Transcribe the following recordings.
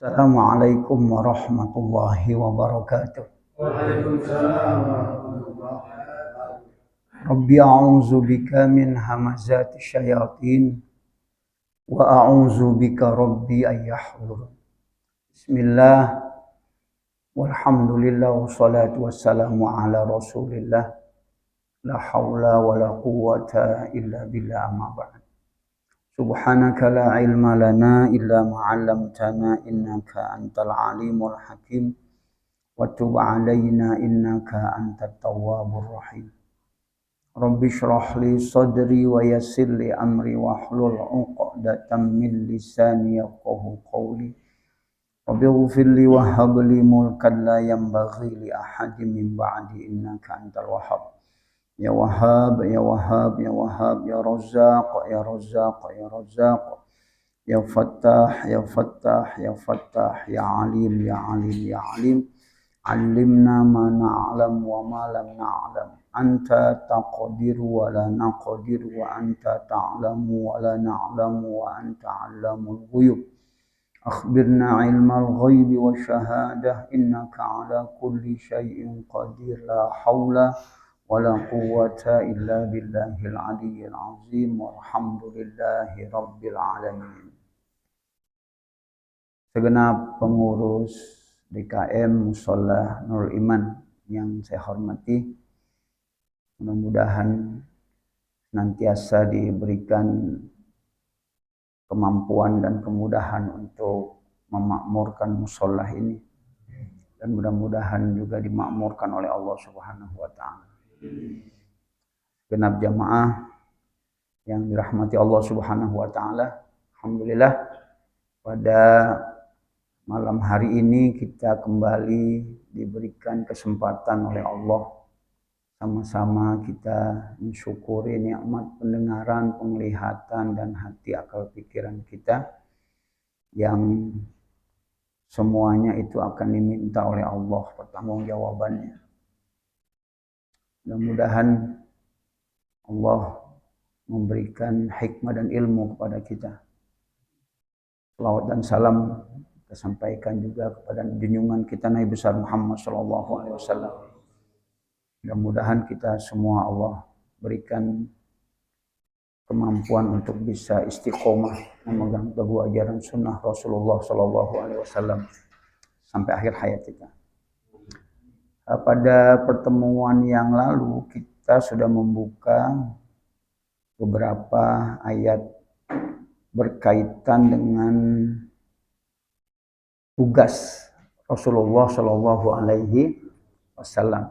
Assalamualaikum warahmatullahi wabarakatuh. Waalaikumsalam warahmatullahi wabarakatuh. Rabbi a'udzu bika min hamazati syayatin wa a'udzu bika rabbi an yahdurun. Bismillah walhamdulillah wassalatu wassalamu ala Rasulillah. La haula wala quwwata illa billah amma ba'd. Subhanaka la ilma lana illa ma 'allamtana innaka antal alimul hakim. Wa tub 'alaina innaka antat tawwabur rahim. Rabbi shrah li sadri wa yassir li amri wahlul 'uqdatam min lisani yafqahu qawli. Rabbi ighfir li wa hab li mulkan la yanbaghi li ahadin min ba'di innaka antal wahhab. Ya Wahhab, ya Wahhab, ya Wahhab, ya Razzaq, ya Razzaq, ya Razzaq. Ya Fattah, ya Fattah, ya Fattah, ya Alim, ya Alim, ya Alim. Alimna ma na'lam wa ma lam na'lam. Anta taqdiru wa la naqdiru wa anta ta'lamu wa la na'lamu wa anta 'allamul ghuyub. Akhbirna 'ilmal ghaibi wa syahadah innaka 'ala kulli syai'in qadir. La haula wa la quwwata illa billahil 'aliyyil 'azim. Walhamdulillahi rabbil alamin. Segenap pengurus DKM Mushola Nurul Iman yang saya hormati, mudah-mudahan senantiasa diberikan kemampuan dan kemudahan untuk memakmurkan mushola ini, dan mudah-mudahan juga dimakmurkan oleh Allah Subhanahu wa taala. Genap jamaah yang dirahmati Allah Subhanahu wa taala, alhamdulillah pada malam hari ini kita kembali diberikan kesempatan oleh Allah, sama-sama kita mensyukuri nikmat pendengaran, penglihatan, dan hati akal pikiran kita yang semuanya itu akan diminta oleh Allah pertanggungjawabannya. Mudah-mudahan Allah memberikan hikmah dan ilmu kepada kita. Salawat dan salam kita sampaikan juga kepada junjungan kita Nabi besar Muhammad sallallahu alaihi wasallam. Mudah-mudahan kita semua Allah berikan kemampuan untuk bisa istiqomah memegang teguh ajaran sunnah Rasulullah sallallahu alaihi wasallam sampai akhir hayat kita. Pada pertemuan yang lalu kita sudah membuka beberapa ayat berkaitan dengan tugas Rasulullah Shallallahu Alaihi Wasallam,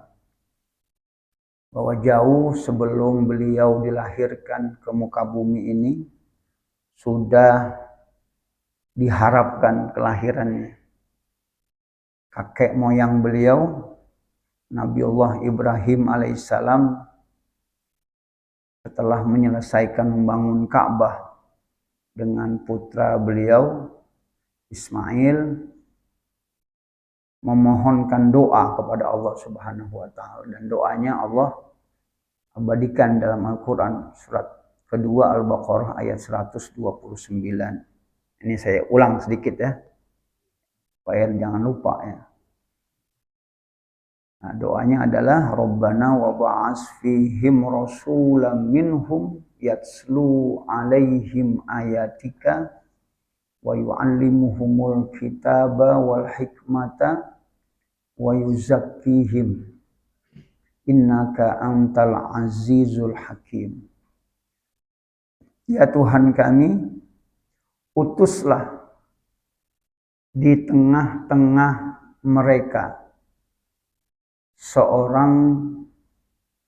bahwa jauh sebelum beliau dilahirkan ke muka bumi ini sudah diharapkan kelahirannya. Kakek moyang beliau Nabiullah Ibrahim alaihissalam setelah menyelesaikan membangun Ka'bah dengan putra beliau Ismail, memohonkan doa kepada Allah Subhanahu wa taala, dan doanya Allah abadikan dalam Al-Qur'an surat kedua Al-Baqarah ayat 129. Ini saya ulang sedikit ya, supaya jangan lupa ya. Nah, doanya adalah Rabbana wa ba'as fihim rasulam minhum yatslu alaihim ayatika wa yu'allimuhumul kitaba wal hikmata wa yuzakkihim innaka antal azizul hakim. Ya Tuhan kami, utuslah di tengah-tengah mereka seorang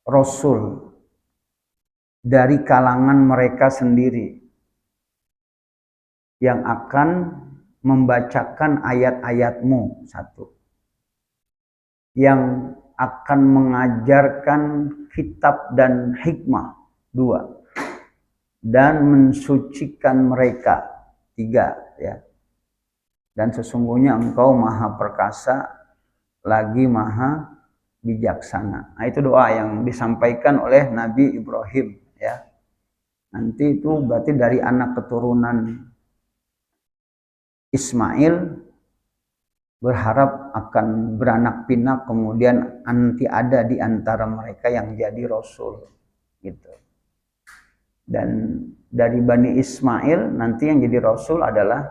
rasul dari kalangan mereka sendiri yang akan membacakan ayat-ayat-Mu, satu, yang akan mengajarkan kitab dan hikmah, dua, dan mensucikan mereka, tiga, ya. Dan sesungguhnya Engkau maha perkasa lagi maha bijaksana. Nah, itu doa yang disampaikan oleh Nabi Ibrahim, ya. Nanti itu berarti dari anak keturunan Ismail berharap akan beranak pinak, kemudian nanti ada di antara mereka yang jadi rasul gitu. Dan dari Bani Ismail nanti yang jadi rasul adalah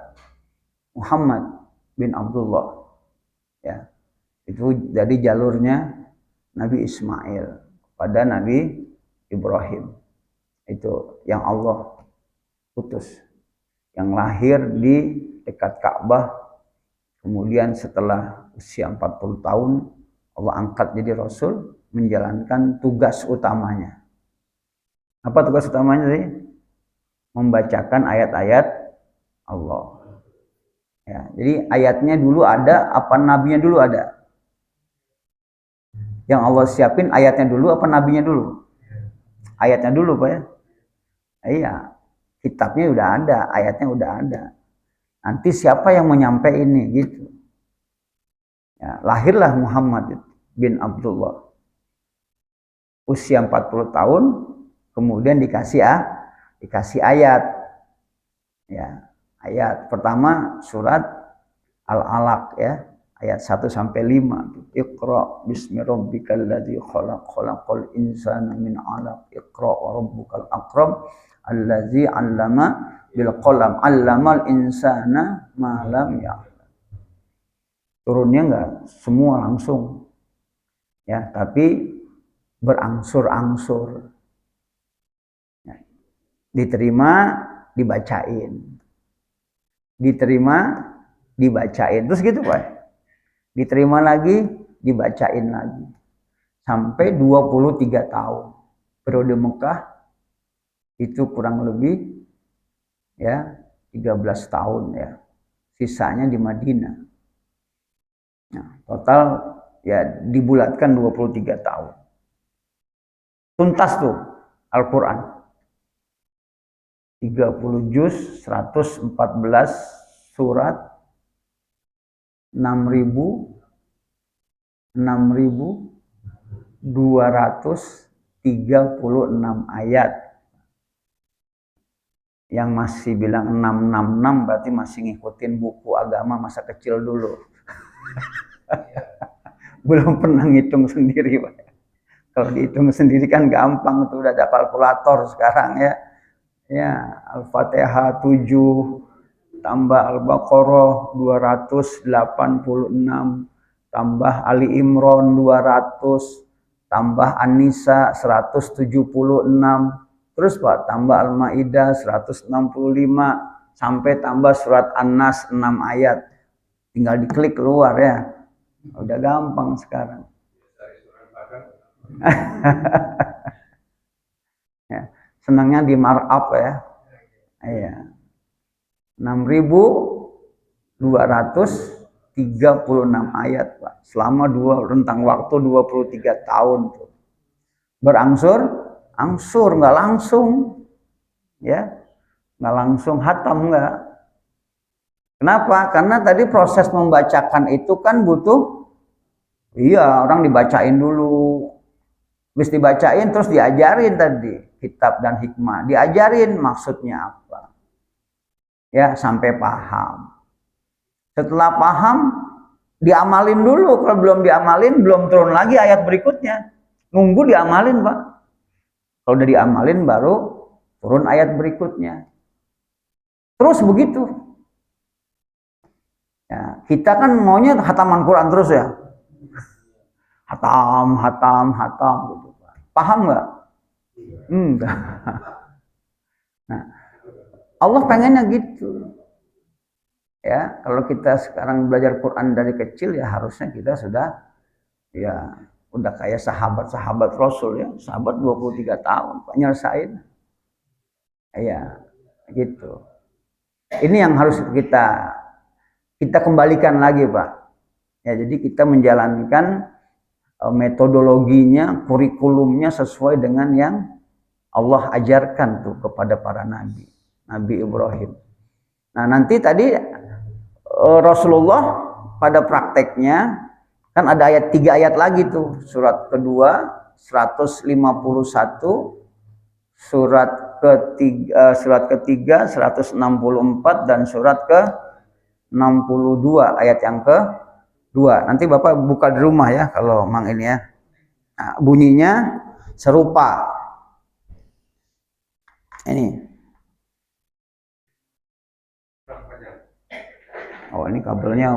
Muhammad bin Abdullah, ya. Itu dari jalurnya Nabi Ismail pada Nabi Ibrahim, itu yang Allah utus, yang lahir di dekat Ka'bah. Kemudian setelah usia 40 tahun Allah angkat jadi rasul, menjalankan tugas utamanya. Apa tugas utamanya sih? Membacakan ayat-ayat Allah. Ya, jadi ayatnya dulu ada, apa nabinya dulu ada? Yang Allah siapin ayatnya dulu apa nabinya dulu? Ayatnya dulu, Pak ya. Iya, kitabnya udah ada, ayatnya udah ada. Nanti siapa yang menyampaikan ini gitu. Ya, lahirlah Muhammad bin Abdullah. Usia 40 tahun, kemudian dikasih ayat. Ya, ayat pertama surat Al-Alaq ya, ayat 1 sampai 5. Iqra bismi rabbikal ladzi khalaq, khalaqal insana min 'alaq. Iqra wa rabbukal akram allazi 'allama bil qalam, 'allamal insana ma lam ya'lam. Turunnya enggak semua langsung. Ya, tapi berangsur-angsur. Ya, diterima, dibacain. Diterima, dibacain. Terus gitu, Pak. Diterima lagi, dibacain lagi. Sampai 23 tahun. Periode Mekah itu kurang lebih ya 13 tahun ya. Sisanya di Madinah. Nah, total ya dibulatkan 23 tahun. Tuntas tuh Al-Qur'an. 30 juz, 114 surat, 6.236 ayat. Yang masih bilang 666 berarti masih ngikutin buku agama masa kecil dulu. Belum pernah ngitung sendiri, Pak. Kalau dihitung sendiri kan gampang tuh, udah ada kalkulator sekarang ya. Ya, Al-Fatihah 7 tambah Al-Baqarah 286 tambah Ali Imran 200 tambah An-Nisa 176, terus Pak tambah Al-Maidah 165 sampai tambah surat An-Nas 6 ayat. Tinggal diklik keluar ya. Udah gampang sekarang. Ya, senangnya di markup ya. Iya. 6.236 ayat, Pak. Selama rentang waktu 23 tahun tuh. Berangsur-angsur, nggak langsung. Ya. Nggak langsung hatam nggak. Kenapa? Karena tadi proses membacakan itu kan butuh, iya, orang dibacain dulu. Habis dibacain terus diajarin tadi kitab dan hikmah, diajarin maksudnya apa. Ya, sampai paham. Setelah paham, diamalin dulu. Kalau belum diamalin, belum turun lagi ayat berikutnya. Nunggu diamalin, Pak. Kalau udah diamalin, baru turun ayat berikutnya. Terus begitu. Ya, kita kan maunya hataman Quran terus ya. Hatam gitu. Paham nggak? Enggak. Nah, Allah pengennya gitu. Ya, kalau kita sekarang belajar Quran dari kecil ya harusnya kita sudah ya udah kayak sahabat-sahabat Rasul ya, sahabat 23 tahun Pak nyelesain. Ya, gitu. Ini yang harus kita kembalikan lagi, Pak. Ya, jadi kita menjalankan metodologinya, kurikulumnya sesuai dengan yang Allah ajarkan tuh kepada para nabi. Nabi Ibrahim. Nah, nanti tadi Rasulullah pada prakteknya kan ada 3 ayat lagi tuh. Surat kedua 151, surat ketiga 164 dan surat ke 62 ayat yang ke 2. Nanti Bapak buka di rumah ya kalau Mang ini ya. Nah, bunyinya serupa. Ini. Oh, ini kabelnya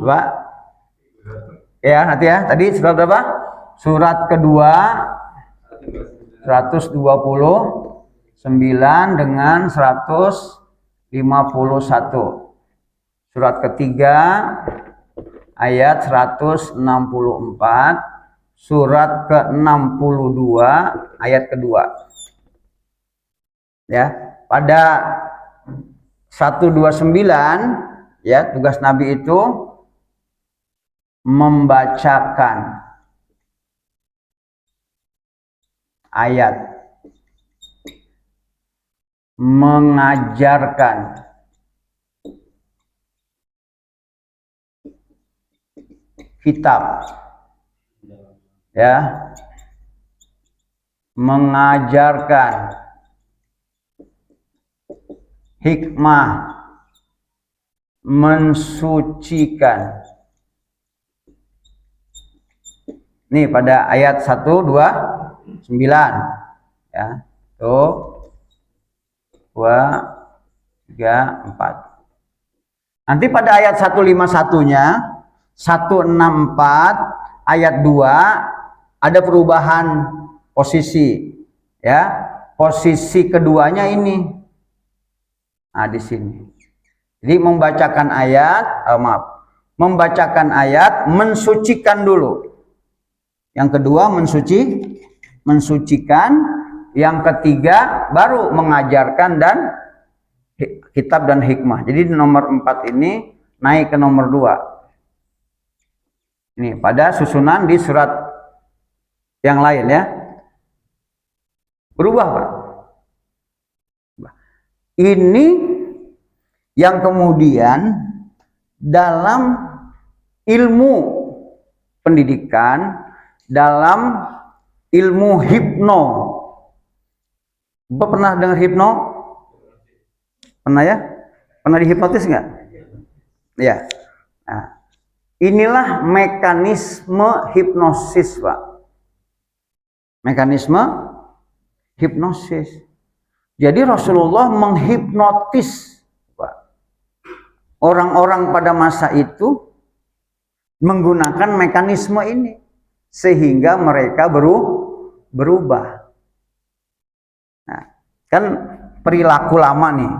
Pak. Ya, nanti ya. Tadi surat berapa? Surat kedua 129 dengan 151. Surat ketiga ayat 164. Surat ke-62 ayat kedua. Ya, pada 129 ya, tugas Nabi itu membacakan ayat, mengajarkan, kitab, ya, mengajarkan, hikmah, mensucikan. Nih pada ayat 129 ya. Tuh 2 3 4. Nanti pada ayat 151-nya 164 ayat 2 ada perubahan posisi ya. Posisi keduanya ini. Nah, di sini. Jadi membacakan ayat, mensucikan dulu. Yang kedua mensucikan, yang ketiga baru mengajarkan dan kitab dan hikmah. Jadi nomor 4 ini naik ke nomor 2. Ini pada susunan di surat yang lain ya. Berubah, Pak. Ini yang kemudian dalam ilmu pendidikan, dalam ilmu hipno. Bapak pernah dengar hipno? Pernah ya? Pernah dihipnotis nggak? Ya. Nah, inilah mekanisme hipnosis, Pak. Mekanisme hipnosis. Jadi Rasulullah menghipnotis, Pak, orang-orang pada masa itu menggunakan mekanisme ini sehingga mereka berubah. Nah, kan perilaku lama nih,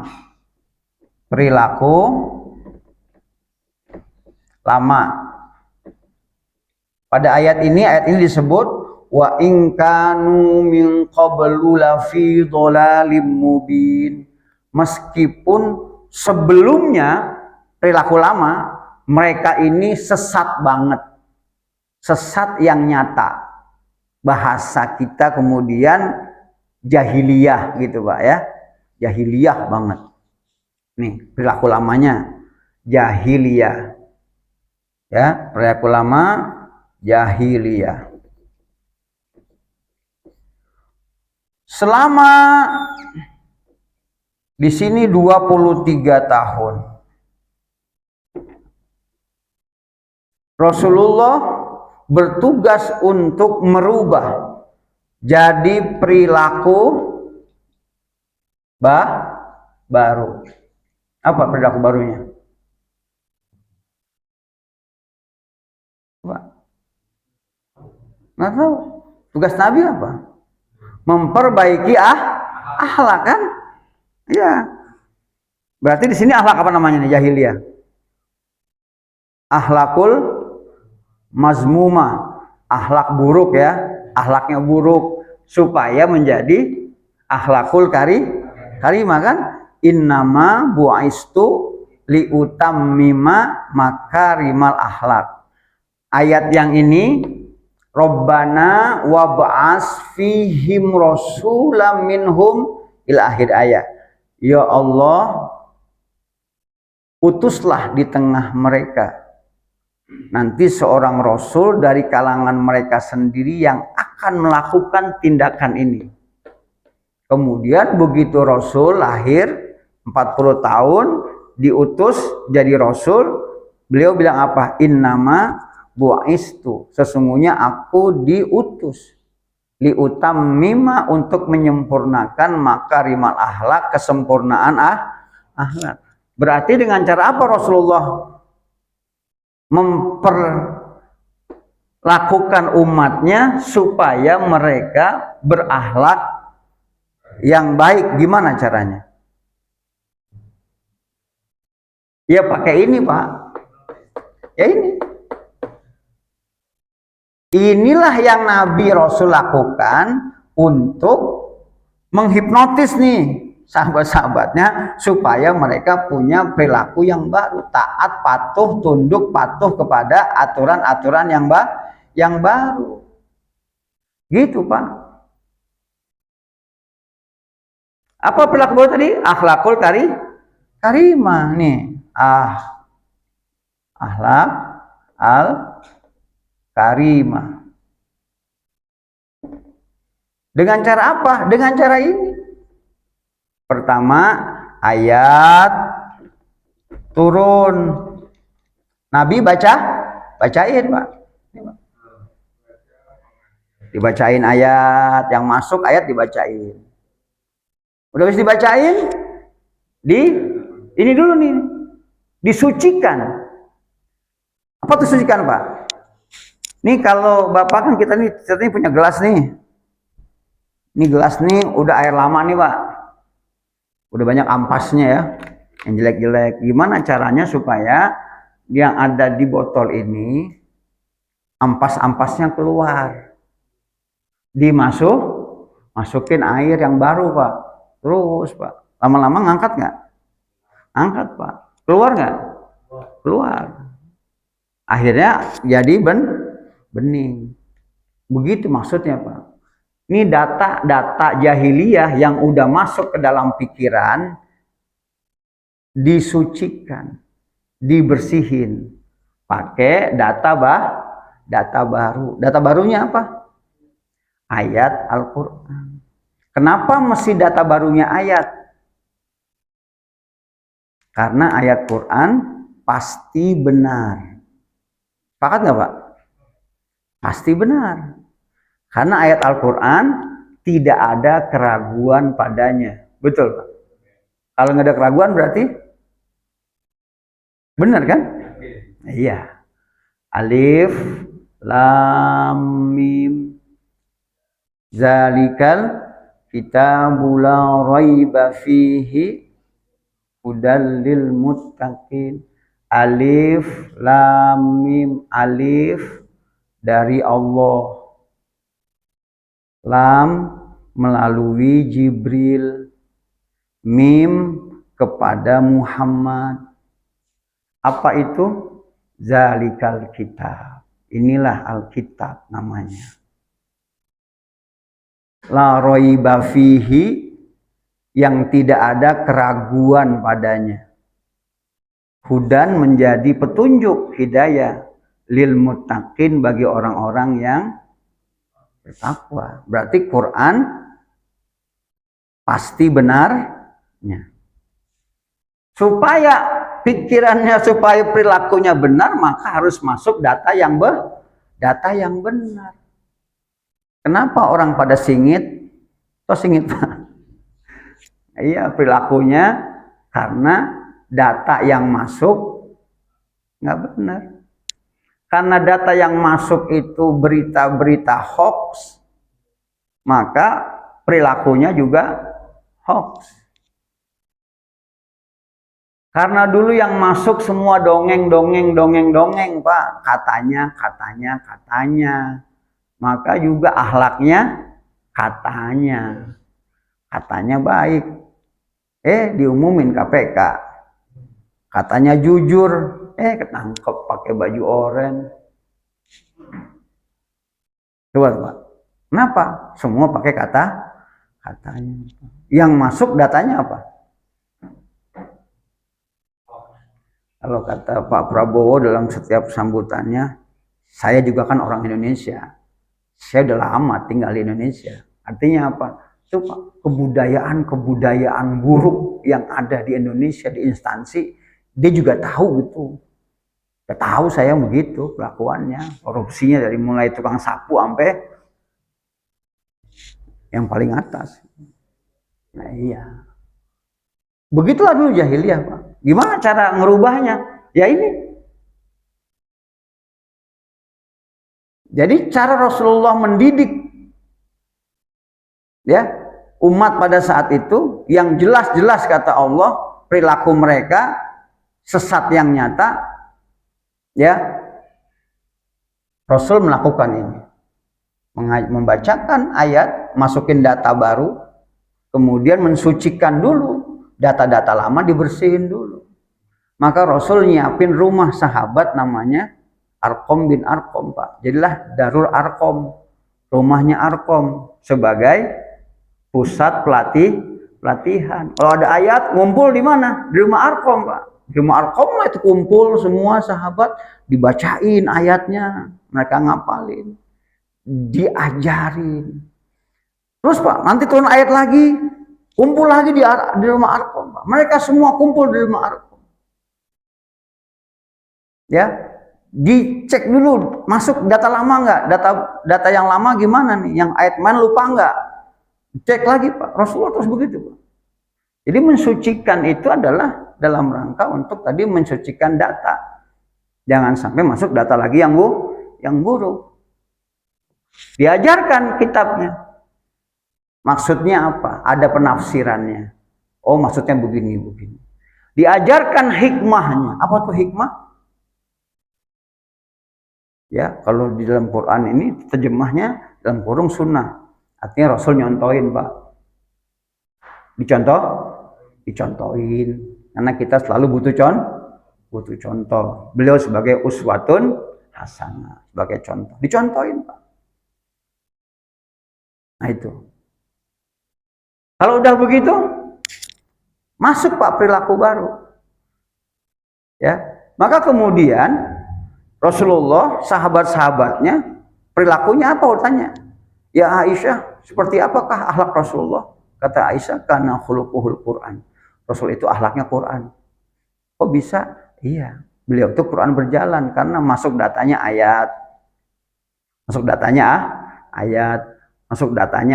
perilaku lama. Pada ayat ini disebut wa in kanu min qablu lafi dhalalim mubin. Meskipun sebelumnya perilaku lama mereka ini sesat banget, sesat yang nyata. Bahasa kita kemudian jahiliyah gitu, Pak ya, jahiliyah banget. Nih perilaku lamanya jahiliyah ya, perilaku lama jahiliyah. Selama di sini 23 tahun Rasulullah bertugas untuk merubah jadi perilaku baru. Apa perilaku barunya? Pak, nggak tahu. Tugas Nabi apa? Memperbaiki akhlak kan? Ya. Berarti di sini akhlak apa namanya nih, jahiliyah? Akhlakul mazmumah, akhlak buruk ya, akhlaknya buruk supaya menjadi akhlakul karimah kan? Innama bu'istu liutammima makarimal akhlak. Ayat yang ini Rabbana wab'as fihim rasulam minhum ila akhir ayat. Ya Allah, utuslah di tengah mereka nanti seorang rasul dari kalangan mereka sendiri yang akan melakukan tindakan ini. Kemudian begitu rasul lahir, 40 tahun diutus jadi rasul, beliau bilang apa? Innama bu'istu, sesungguhnya aku diutus liutammima, untuk menyempurnakan makarimal akhlak, kesempurnaan akhlak. Berarti dengan cara apa Rasulullah memperlakukan umatnya supaya mereka berakhlak yang baik? Gimana caranya? Ya pakai ini Pak. Ya ini. Inilah yang Nabi Rasul lakukan untuk menghipnotis nih sahabat-sahabatnya supaya mereka punya perilaku yang baru, taat, patuh, tunduk, patuh kepada aturan-aturan yang baru. Gitu Pak. Apa perilaku baru tadi? Akhlakul karimah nih. Akhlak al karimah. Dengan cara apa? Dengan cara ini. Pertama, ayat turun. Nabi bacain Pak. Dibacain ayat, yang masuk ayat dibacain. Udah bisa dibacain, ini dulu nih, disucikan. Apa tuh sucikan Pak? Nih kalau Bapak kan kita nih punya gelas nih. Ini gelas nih udah air lama nih Pak. Udah banyak ampasnya ya, yang jelek-jelek. Gimana caranya supaya yang ada di botol ini ampas-ampasnya keluar? Masukin air yang baru Pak. Terus Pak, lama-lama ngangkat nggak? Angkat Pak. Keluar nggak? Keluar. Akhirnya jadi bening. Begitu maksudnya Pak. Ini data jahiliyah yang udah masuk ke dalam pikiran, disucikan, dibersihin, pakai data baru. Data barunya apa? Ayat Al-Quran. Kenapa mesti data barunya ayat? Karena ayat Quran pasti benar. Sepakat nggak Pak? Pasti benar. Karena ayat Al-Quran tidak ada keraguan padanya. Betul Pak? Kalau nggak ada keraguan berarti benar kan? Iya. Alif, Lam, Mim. Zalikal kitabul la raiba fihi hudal lil muttaqin. Alif, Lam, Mim. Alif dari Allah. Lam melalui Jibril. Mim kepada Muhammad. Apa itu? Zalikal kitab. Inilah Alkitab namanya. La raiba fihi, yang tidak ada keraguan padanya. Hudan menjadi petunjuk, hidayah. Lil muttaqin, bagi orang-orang yang bertakwa. Berarti Quran pasti benarnya. Supaya pikirannya, supaya perilakunya benar, maka harus masuk data yang benar. Kenapa orang pada singit? Toh singit Pak. Iya, perilakunya karena data yang masuk nggak benar. Karena data yang masuk itu berita-berita hoax, maka perilakunya juga hoax. Karena dulu yang masuk semua dongeng Pak, katanya. Maka juga akhlaknya katanya baik. Diumumin KPK. Katanya jujur, ketangkep pakai baju oranye. Coba Pak. Kenapa? Semua pakai katanya. Yang masuk datanya apa? Kalau kata Pak Prabowo dalam setiap sambutannya, saya juga kan orang Indonesia. Saya udah lama tinggal di Indonesia. Artinya apa? Itu Pak, kebudayaan buruk yang ada di Indonesia, di instansi, dia juga tahu gitu. Dia tahu saya begitu kelakuannya, korupsinya dari mulai tukang sapu sampai yang paling atas. Nah iya. Begitulah dulu jahiliyah Pak. Gimana cara ngerubahnya? Ya ini. Jadi cara Rasulullah mendidik ya umat pada saat itu yang jelas-jelas kata Allah perilaku mereka sesat yang nyata, ya Rasul melakukan ini, membacakan ayat, masukin data baru, kemudian mensucikan dulu data-data lama, dibersihin dulu. Maka Rasul nyiapin rumah sahabat namanya Arqam bin Arqam Pak. Jadilah Darul Arqam, rumahnya Arqam sebagai pusat pelatihan. Kalau ada ayat ngumpul di mana? Di rumah Arqam Pak. Di rumah Arqam lah itu kumpul semua sahabat, dibacain ayatnya, mereka ngapalin, diajarin. Terus Pak, nanti turun ayat lagi, kumpul lagi di rumah Arqam Pak. Mereka semua kumpul di rumah Arqam. Ya, dicek dulu masuk data lama nggak, data yang lama gimana nih, yang ayat mana lupa nggak, cek lagi Pak. Rasulullah terus begitu Pak. Jadi mensucikan itu adalah dalam rangka untuk tadi mensucikan data, jangan sampai masuk data lagi yang buruk. Diajarkan kitabnya, maksudnya apa, ada penafsirannya. Oh maksudnya begini. Diajarkan hikmahnya. Apa tuh hikmah? Ya, kalau di dalam Quran ini terjemahnya dalam kurung sunnah. Artinya Rasul nyontoin Pak. Dicontohin. Karena kita selalu butuh contoh. Beliau sebagai uswatun hasanah, sebagai contoh. Dicontohin Pak. Nah itu. Kalau udah begitu, masuk Pak perilaku baru. Ya, maka kemudian Rasulullah, sahabat-sahabatnya, perilakunya apa tanya? Ya Aisyah, seperti apakah akhlak Rasulullah? Kata Aisyah, karena khuluquhul Quran. Rasul itu akhlaknya Quran. Kok bisa? Iya, beliau itu Quran berjalan karena masuk datanya ayat. Masuk datanya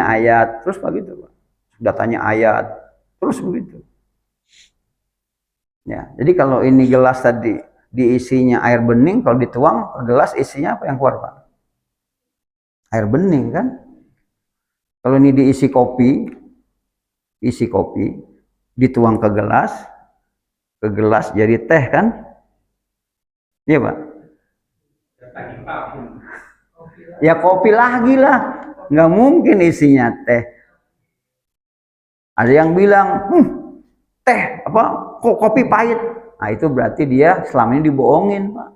ayat, terus begitu Pak. Datanya ayat, terus begitu. Ya, jadi kalau ini gelas tadi diisinya air bening, kalau dituang ke gelas isinya apa yang keluar Pak? Air bening kan? Kalau ini diisi kopi, dituang ke gelas jadi teh kan? Iya Pak? Ya kopi lagi lah, nggak mungkin isinya teh. Ada yang bilang, teh apa? Kok kopi pahit? Nah itu berarti dia selama ini dibohongin Pak,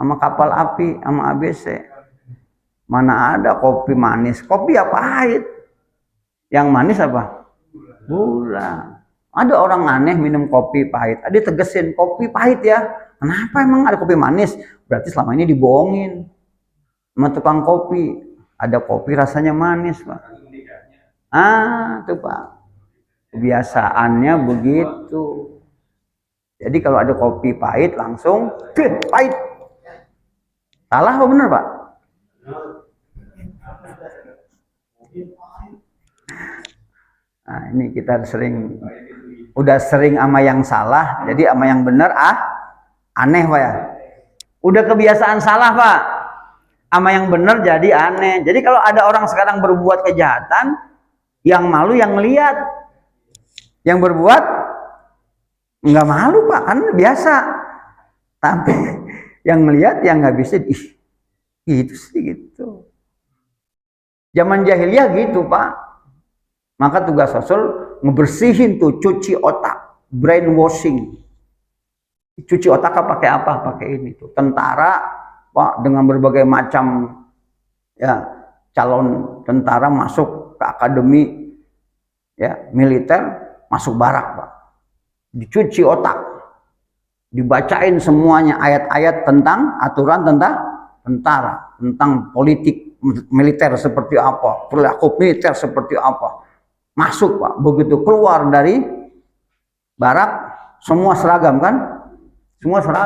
sama kapal api, sama ABC. Mana ada kopi manis? Kopi ya pahit. Yang manis apa? Gula. Ada orang aneh minum kopi pahit. Ada tegesin kopi pahit ya. Kenapa emang ada kopi manis? Berarti selama ini dibohongin sama tukang kopi. Ada kopi rasanya manis Pak. Itu Pak. Kebiasaannya begitu. Jadi kalau ada kopi pahit langsung pahit. Salah apa benar Pak? Nah ini kita udah sering sama yang salah, jadi sama yang benar aneh Pak ya. Udah kebiasaan salah Pak, sama yang benar jadi aneh. Jadi kalau ada orang sekarang berbuat kejahatan, yang malu yang lihat, yang berbuat nggak malu Pak, kan biasa. Tapi yang melihat yang nggak bisa, gitu sih gitu. Zaman jahiliyah gitu Pak. Maka tugas Rasul ngebersihin tuh, cuci otak, brainwashing. Cuci otak pakai apa? Pakai ini tuh. Tentara Pak dengan berbagai macam ya calon tentara masuk ke akademi ya militer, masuk barak Pak. Dicuci otak. Dibacain semuanya ayat-ayat tentang aturan tentang tentara, tentang politik militer seperti apa, perilaku militer seperti apa. Masuk Pak, begitu keluar dari barak semua seragam kan, semua seragam.